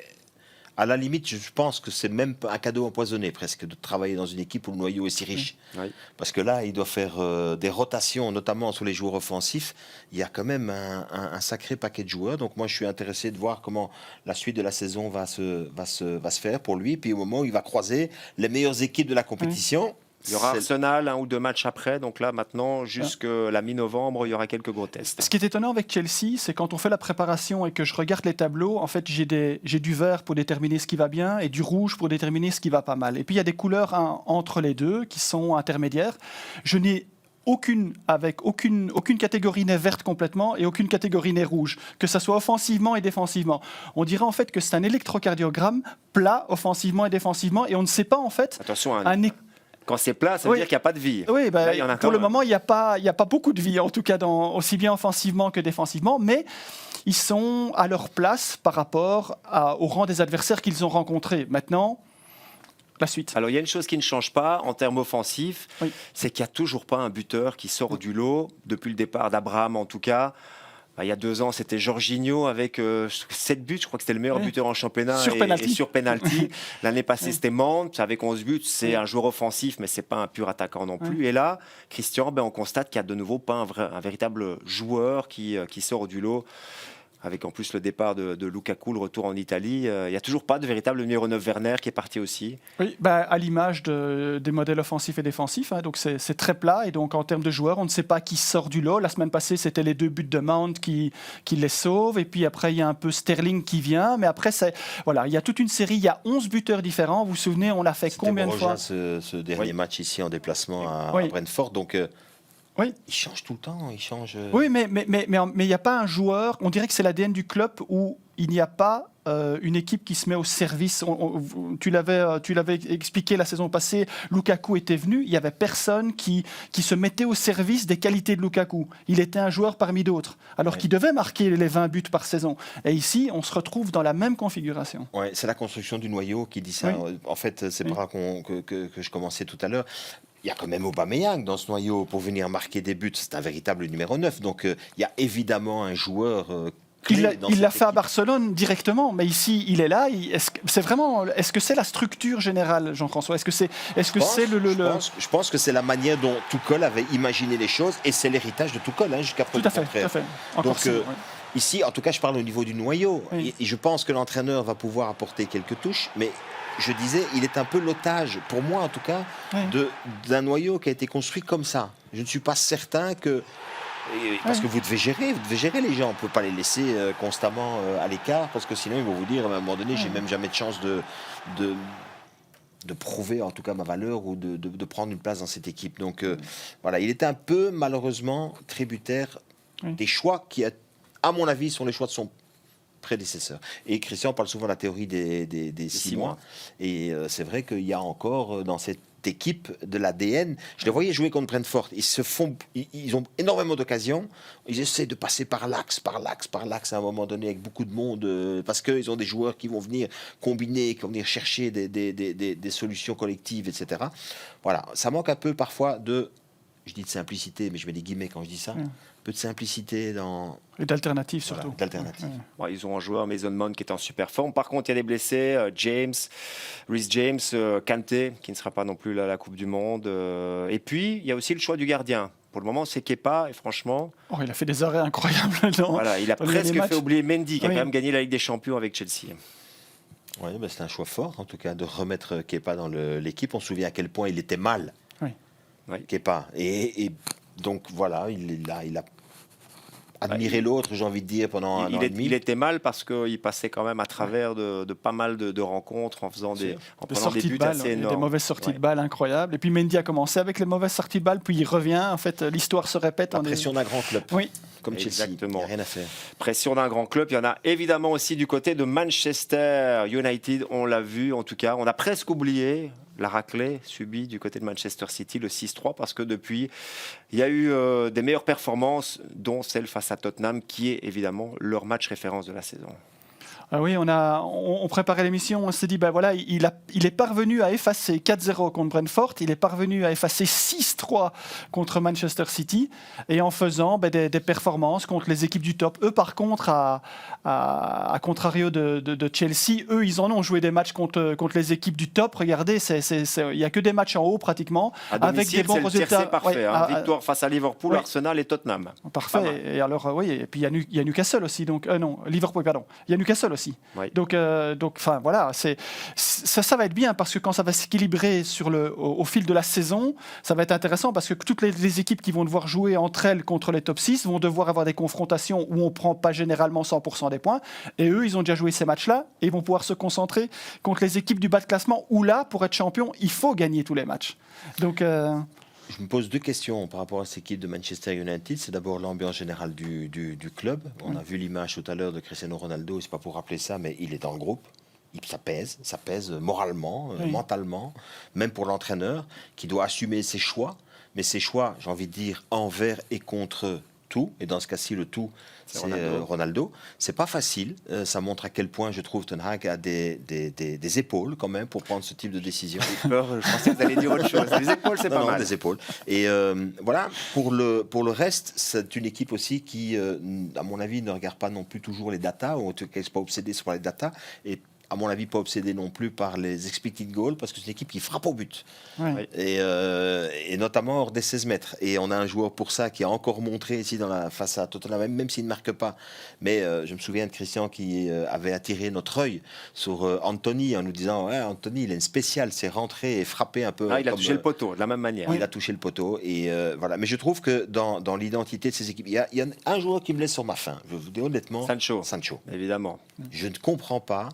À la limite, je pense que c'est même un cadeau empoisonné presque de travailler dans une équipe où le noyau est si riche. Oui. Parce que là, il doit faire des rotations, notamment sur les joueurs offensifs. Il y a quand même un sacré paquet de joueurs. Donc moi, je suis intéressé de voir comment la suite de la saison va se faire pour lui. Puis au moment où il va croiser les meilleures équipes de la compétition... Il y aura Arsenal 1 ou 2 matchs après, donc là maintenant jusqu'à la mi-novembre il y aura quelques gros tests. Ce qui est étonnant avec Chelsea, c'est quand on fait la préparation et que je regarde les tableaux, en fait j'ai du vert pour déterminer ce qui va bien et du rouge pour déterminer ce qui va pas mal. Et puis il y a des couleurs entre les deux qui sont intermédiaires. Je n'ai aucune catégorie n'est verte complètement et aucune catégorie n'est rouge, que ça soit offensivement et défensivement. On dirait en fait que c'est un électrocardiogramme plat offensivement et défensivement et on ne sait pas en fait... Attention, quand c'est plat, ça veut dire qu'il n'y a pas de vie. Oui, là, il y en a pour le moment, il n'y a pas beaucoup de vie, en tout cas aussi bien offensivement que défensivement, mais ils sont à leur place par rapport au rang des adversaires qu'ils ont rencontrés. Maintenant, la suite. Alors, il y a une chose qui ne change pas en termes offensifs, c'est qu'il n'y a toujours pas un buteur qui sort du lot, depuis le départ d'Abraham en tout cas. Il y a 2 ans, c'était Jorginho avec 7 buts. Je crois que c'était le meilleur buteur en championnat sur et sur penalty. L'année passée, c'était Mante avec 11 buts. C'est un joueur offensif, mais c'est pas un pur attaquant non plus. Et là, Christian, on constate qu'il n'y a de nouveau pas un véritable joueur qui sort du lot. Avec en plus le départ de Lukaku, le retour en Italie. Il n'y a toujours pas de véritable numéro 9 Werner qui est parti aussi. Oui, à l'image des modèles offensifs et défensifs. Donc c'est très plat. Et donc en termes de joueurs, on ne sait pas qui sort du lot. La semaine passée, c'était les 2 buts de Mount qui les sauvent. Et puis après, il y a un peu Sterling qui vient. Mais après, il y a toute une série. Il y a 11 buteurs différents. Vous vous souvenez, on l'a fait combien de fois ce dernier match ici en déplacement à Brentford. Donc... Oui. Il change tout le temps, il change... Oui, mais il n'y a pas un joueur, on dirait que c'est l'ADN du club où il n'y a pas une équipe qui se met au service. Tu l'avais expliqué la saison passée, Lukaku était venu, il n'y avait personne qui se mettait au service des qualités de Lukaku. Il était un joueur parmi d'autres, alors qu'il devait marquer les 20 buts par saison. Et ici, on se retrouve dans la même configuration. Ouais, c'est la construction du noyau qui dit ça. Oui. En fait, c'est par là que je commençais tout à l'heure. Il y a quand même Aubameyang dans ce noyau pour venir marquer des buts. C'est un véritable numéro 9. Donc, il y a évidemment un joueur clé dans il l'a cette fait à équipe. Barcelone directement, mais ici, il est là. Est-ce que c'est la structure générale, Jean-François ? Je pense que c'est la manière dont Tuchel avait imaginé les choses et c'est l'héritage de Tuchel jusqu'à preuve du contraire. Tout à fait. Donc, ici, en tout cas, je parle au niveau du noyau. Oui. Et je pense que l'entraîneur va pouvoir apporter quelques touches, mais... Je disais, il est un peu l'otage, pour moi en tout cas, d'un noyau qui a été construit comme ça. Je ne suis pas certain que... Parce que vous devez gérer les gens. On ne peut pas les laisser constamment à l'écart, parce que sinon ils vont vous dire, à un moment donné, j'ai même jamais de chance de prouver en tout cas ma valeur ou de prendre une place dans cette équipe. Donc voilà, il était un peu malheureusement tributaire des choix qui, à mon avis, sont les choix de son prédécesseur. Et Christian parle souvent de la théorie des 6 mois. Et c'est vrai qu'il y a encore dans cette équipe de l'ADN. Je les voyais jouer contre Brentford. Ils ont énormément d'occasions. Ils essaient de passer par l'axe à un moment donné avec beaucoup de monde parce qu'ils ont des joueurs qui vont venir combiner, qui vont venir chercher des solutions collectives, etc. Voilà. Ça manque un peu parfois de... Je dis de simplicité, mais je mets des guillemets quand je dis ça. Un peu de simplicité dans... Et d'alternatives surtout. Voilà, d'alternatives. Bon, ils ont un joueur, Mason Mount, qui est en super forme. Par contre, il y a des blessés. Reece James, Kanté, qui ne sera pas non plus là à la Coupe du Monde. Et puis, il y a aussi le choix du gardien. Pour le moment, c'est Kepa, et franchement... il a fait des arrêts incroyables. Il a presque fait oublier Mendy, qui a quand même gagné la Ligue des Champions avec Chelsea. Oui, c'est un choix fort, en tout cas, de remettre Kepa dans l'équipe. On se souvient à quel point il était mal. Kepa. Et donc voilà, il a admiré l'autre, j'ai envie de dire, pendant un an et demi. Il était mal parce qu'il passait quand même à travers de pas mal de rencontres en prenant des buts assez énormes. Des mauvaises sorties de balles incroyables. Et puis Mendy a commencé avec les mauvaises sorties de balles, puis il revient. En fait, l'histoire se répète. La pression d'un grand club. Oui. Comme Chelsea, il n'y a rien à faire. Pression d'un grand club. Il y en a évidemment aussi du côté de Manchester United. On l'a vu, en tout cas. On a presque oublié la raclée subie du côté de Manchester City, le 6-3, parce que depuis, il y a eu des meilleures performances, dont celle face à Tottenham, qui est évidemment leur match référence de la saison. Ah oui, on préparait l'émission, on s'est dit, il est parvenu à effacer 4-0 contre Brentford, il est parvenu à effacer 6-3 contre Manchester City, et en faisant des performances contre les équipes du top. Eux, par contre, à contrario de Chelsea, eux, ils en ont joué des matchs contre les équipes du top. Regardez, il n'y a que des matchs en haut, pratiquement, à domicile, avec des bons résultats. C'est parfait, victoire face à Liverpool, Arsenal et Tottenham. Parfait, et alors, et puis il y a Newcastle aussi, donc, non, Liverpool, pardon, il y a Newcastle aussi. Oui. Donc, voilà, ça va être bien parce que quand ça va s'équilibrer au fil de la saison, ça va être intéressant parce que toutes les équipes qui vont devoir jouer entre elles contre les top 6 vont devoir avoir des confrontations où on ne prend pas généralement 100% des points. Et eux, ils ont déjà joué ces matchs-là et ils vont pouvoir se concentrer contre les équipes du bas de classement où là, pour être champion, il faut gagner tous les matchs. Donc... Je me pose 2 questions par rapport à cette équipe de Manchester United. C'est d'abord l'ambiance générale du club. On a vu l'image tout à l'heure de Cristiano Ronaldo. C'est pas pour rappeler ça, mais il est dans le groupe. Ça pèse moralement, mentalement, même pour l'entraîneur qui doit assumer ses choix. Mais ses choix, j'ai envie de dire, envers et contre tout, et dans ce cas-ci, le tout, c'est Ronaldo. C'est pas facile. Ça montre à quel point, je trouve, Ten Hag a des épaules quand même pour prendre ce type de décision. Je pensais que vous alliez dire autre chose. Les épaules, c'est pas mal. Des épaules. Et voilà, pour le reste, c'est une équipe aussi qui, à mon avis, ne regarde pas non plus toujours les datas, ou en tout cas, n'est pas obsédée sur les datas, et à mon avis, pas obsédé non plus par les expected goals, parce que c'est une équipe qui frappe au but. Ouais. Et notamment hors des 16 mètres. Et on a un joueur pour ça qui a encore montré ici face à Tottenham, même s'il ne marque pas. Mais je me souviens de Christian qui avait attiré notre œil sur Anthony en nous disant Anthony, il a une spéciale, c'est rentré et frappé un peu. Il a touché le poteau, de la même manière. Il a touché le poteau. Et voilà. Mais je trouve que dans l'identité de ces équipes, il y a un joueur qui me laisse sur ma faim. Je vous dis honnêtement. Sancho. Évidemment. Je ne comprends pas.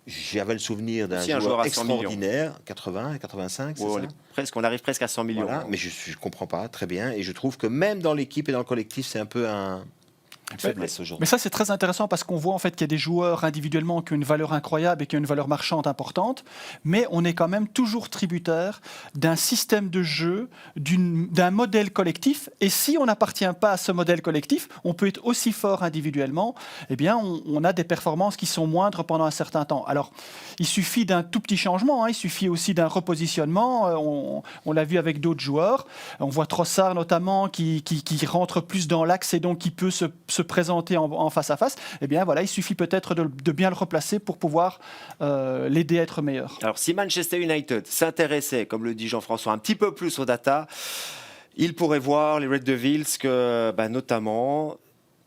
J'avais le souvenir d'un joueur extraordinaire, 80, 85, c'est ça ? On arrive presque à 100 millions. Voilà, mais je ne comprends pas très bien. Et je trouve que même dans l'équipe et dans le collectif, c'est un peu une faiblesse aujourd'hui. Mais ça, c'est très intéressant parce qu'on voit en fait qu'il y a des joueurs individuellement qui ont une valeur incroyable et qui ont une valeur marchande importante, mais on est quand même toujours tributaire d'un système de jeu, d'un modèle collectif. Et si on n'appartient pas à ce modèle collectif, on peut être aussi fort individuellement, eh bien, on a des performances qui sont moindres pendant un certain temps. Alors, il suffit d'un tout petit changement, il suffit aussi d'un repositionnement. On l'a vu avec d'autres joueurs. On voit Trossard notamment qui rentre plus dans l'axe et donc qui peut se présenter en face à face, eh bien voilà, il suffit peut-être de bien le replacer pour pouvoir l'aider à être meilleur. Alors si Manchester United s'intéressait, comme le dit Jean-François, un petit peu plus aux data, il pourrait voir les Red Devils que notamment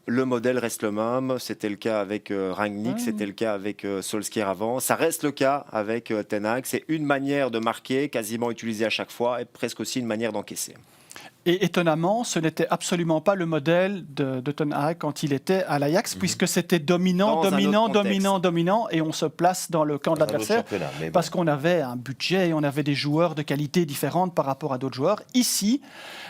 le modèle reste le même. C'était le cas avec Rangnick, c'était le cas avec Solskjaer avant. Ça reste le cas avec Ten Hag. C'est une manière de marquer, quasiment utilisée à chaque fois, et presque aussi une manière d'encaisser. Et étonnamment, ce n'était absolument pas le modèle de Ten Hag quand il était à l'Ajax, puisque c'était dominant, et on se place dans le camp de l'adversaire, parce qu'on avait un budget et on avait des joueurs de qualité différente par rapport à d'autres joueurs. Ici,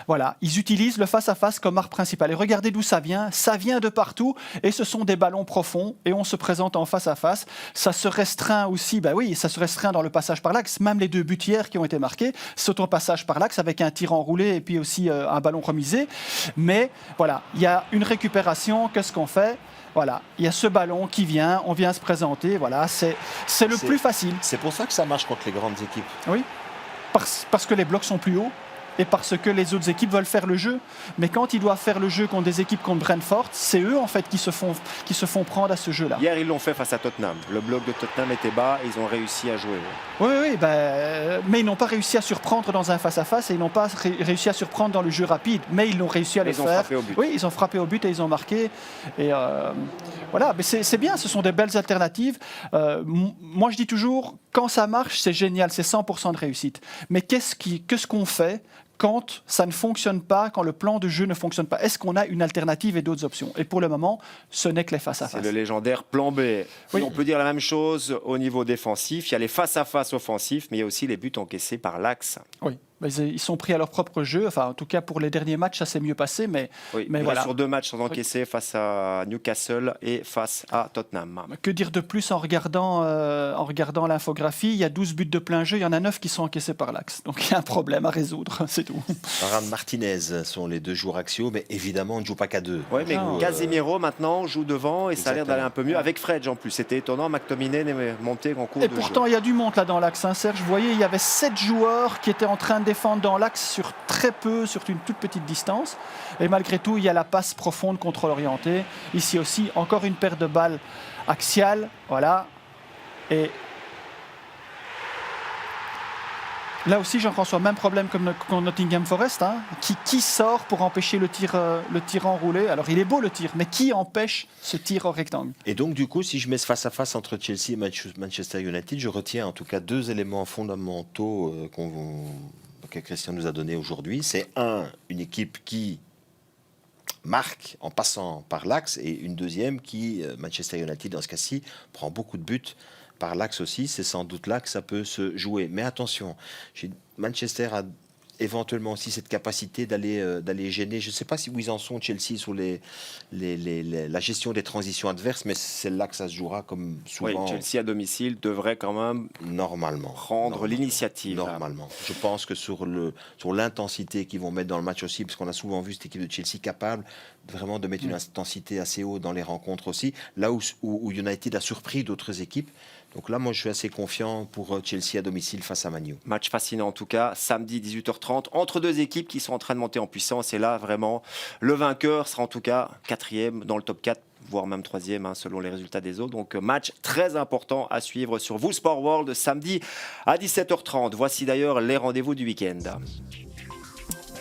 voilà, ils utilisent le face-à-face comme arme principale. Et regardez d'où ça vient de partout, et ce sont des ballons profonds, et on se présente en face-à-face. Ça se restreint aussi, ça se restreint dans le passage par l'axe, même les 2 buts hier qui ont été marqués, c'est au passage par l'axe avec un tir enroulé et puis aussi un ballon remisé, mais voilà, il y a une récupération, qu'est-ce qu'on fait ? Voilà, il y a ce ballon qui vient, on vient se présenter, voilà, c'est le plus facile. C'est pour ça que ça marche contre les grandes équipes. Oui, parce que les blocs sont plus hauts et parce que les autres équipes veulent faire le jeu. Mais quand ils doivent faire le jeu contre des équipes contre Brentford, c'est eux en fait qui se font prendre à ce jeu-là. Hier, ils l'ont fait face à Tottenham. Le bloc de Tottenham était bas et ils ont réussi à jouer. Oui, mais ils n'ont pas réussi à surprendre dans un face-à-face et ils n'ont pas réussi à surprendre dans le jeu rapide. Mais ils l'ont réussi à le faire. Ils ont frappé au but. Oui, ils ont frappé au but et ils ont marqué. Et voilà, mais c'est bien, ce sont des belles alternatives. Moi, je dis toujours, quand ça marche, c'est génial, c'est 100% de réussite. Mais qu'est-ce qu'on fait quand ça ne fonctionne pas, quand le plan de jeu ne fonctionne pas? Est-ce qu'on a une alternative et d'autres options? Et pour le moment, ce n'est que les face-à-face. C'est le légendaire plan B. Oui. On peut dire la même chose au niveau défensif. Il y a les face-à-face offensifs, mais il y a aussi les buts encaissés par l'axe. Oui. Ils sont pris à leur propre jeu. Enfin, en tout cas, pour les derniers matchs, ça s'est mieux passé. Mais voilà. Sur 2 matchs sans encaisser face à Newcastle et face à Tottenham. Que dire de plus en regardant l'infographie? Il y a 12 buts de plein jeu, il y en a 9 qui sont encaissés par l'axe. Donc il y a un problème à résoudre, c'est tout. Varane, Martinez sont les 2 joueurs axiaux, mais évidemment, on ne joue pas qu'à 2. Oui, mais Casemiro maintenant joue devant et ça a l'air d'aller un peu mieux. Avec Fred en plus, c'était étonnant. McTominay n'est monté en cours de jeu. Et pourtant, il y a du monde là dans l'axe, Serge. Vous voyez, il y avait 7 joueurs qui étaient en train de défendre dans l'axe sur une toute petite distance. Et malgré tout, il y a la passe profonde, contrôle orienté. Ici aussi, encore une paire de balles axiales. Voilà. Et là aussi, Jean-François, même problème comme Nottingham Forest, qui sort pour empêcher le tir enroulé. Alors, il est beau le tir, mais qui empêche ce tir au rectangle? Et donc, du coup, si je mets ce face-à-face entre Chelsea et Manchester United, je retiens en tout cas 2 éléments fondamentaux que Christian nous a donné aujourd'hui. C'est une équipe qui marque en passant par l'axe, et une deuxième qui, Manchester United dans ce cas-ci, prend beaucoup de buts par l'axe aussi. C'est sans doute là que ça peut se jouer. Mais attention, Manchester éventuellement aussi cette capacité d'aller gêner. Je ne sais pas où ils en sont Chelsea sur la gestion des transitions adverses, mais c'est là que ça se jouera comme souvent. Oui, Chelsea à domicile devrait quand même prendre l'initiative. Normalement. Je pense que sur l'intensité qu'ils vont mettre dans le match aussi, parce qu'on a souvent vu cette équipe de Chelsea capable vraiment de mettre une intensité assez haute dans les rencontres aussi, là où United a surpris d'autres équipes. Donc là, moi, je suis assez confiant pour Chelsea à domicile face à Man U. Match fascinant en tout cas, samedi 18h30, entre deux équipes qui sont en train de monter en puissance. Et là, vraiment, le vainqueur sera en tout cas 4e dans le top 4, voire même 3e selon les résultats des autres. Donc match très important à suivre sur Vous Sport World samedi à 17h30. Voici d'ailleurs les rendez-vous du week-end.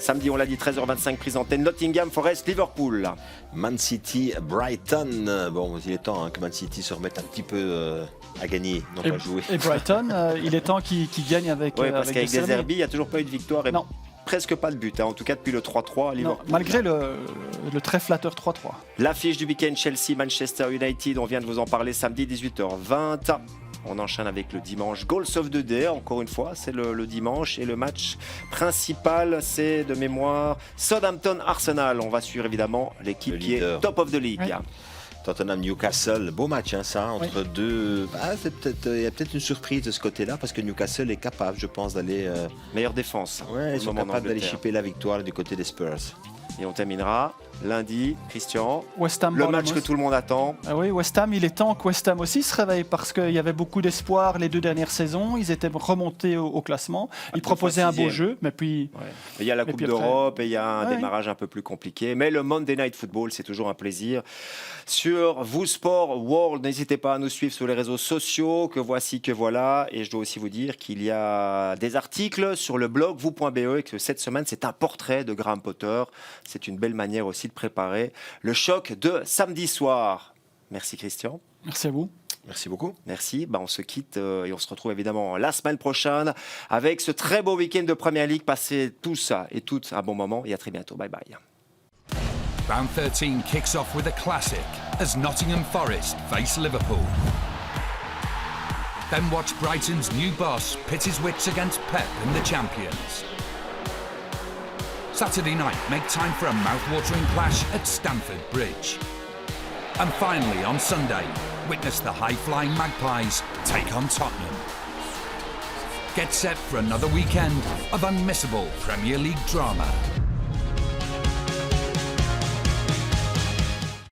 Samedi, on l'a dit, 13h25, prise antenne, Nottingham Forest, Liverpool. Man City, Brighton. Bon, il est temps que Man City se remette un petit peu à gagner, non pas jouer. Et Brighton, il est temps qu'il gagne avec. Oui, parce qu'avec des Zerbi, il n'y a toujours pas eu de victoire et non. Presque pas de but, en tout cas depuis le 3-3 à Liverpool. Non, malgré le très flatteur 3-3. L'affiche du week-end, Chelsea-Manchester United, on vient de vous en parler samedi 18h20. On enchaîne avec le dimanche Goals of the Day, encore une fois, c'est le dimanche. Et le match principal, c'est de mémoire Southampton-Arsenal. On va suivre évidemment l'équipe qui est top of the league. Oui. Tottenham-Newcastle, beau match entre deux. Il y a peut-être une surprise de ce côté-là, parce que Newcastle est capable, je pense, d'aller... Meilleure défense. Ils sont capables d'aller chipper la victoire du côté des Spurs. Et on terminera lundi, Christian, West Ham, le match que tout le monde attend. Ah oui, West Ham, il est temps que West Ham aussi se réveille, parce qu'il y avait beaucoup d'espoir les 2 dernières saisons. Ils étaient remontés au classement. Ils proposaient un beau jeu, mais puis... Ouais. Il y a la Coupe d'Europe et il y a un démarrage un peu plus compliqué. Mais le Monday Night Football, c'est toujours un plaisir. Sur Vous Sport World, n'hésitez pas à nous suivre sur les réseaux sociaux, que voici, que voilà. Et je dois aussi vous dire qu'il y a des articles sur le blog vous.be et que cette semaine, c'est un portrait de Graham Potter. C'est une belle manière aussi de préparer le choc de samedi soir. Merci Christian. Merci à vous. Merci beaucoup. Merci. On se quitte et on se retrouve évidemment la semaine prochaine avec ce très beau week-end de Premier League. Passez tous et toutes un bon moment et à très bientôt. Bye bye. Round 13 kicks off with a classic as Nottingham Forest face Liverpool. Then watch Brighton's new boss pit his wits against Pep and the champions. Saturday night, make time for a mouth-watering clash at Stamford Bridge. And finally, on Sunday, witness the high-flying Magpies take on Tottenham. Get set for another weekend of unmissable Premier League drama.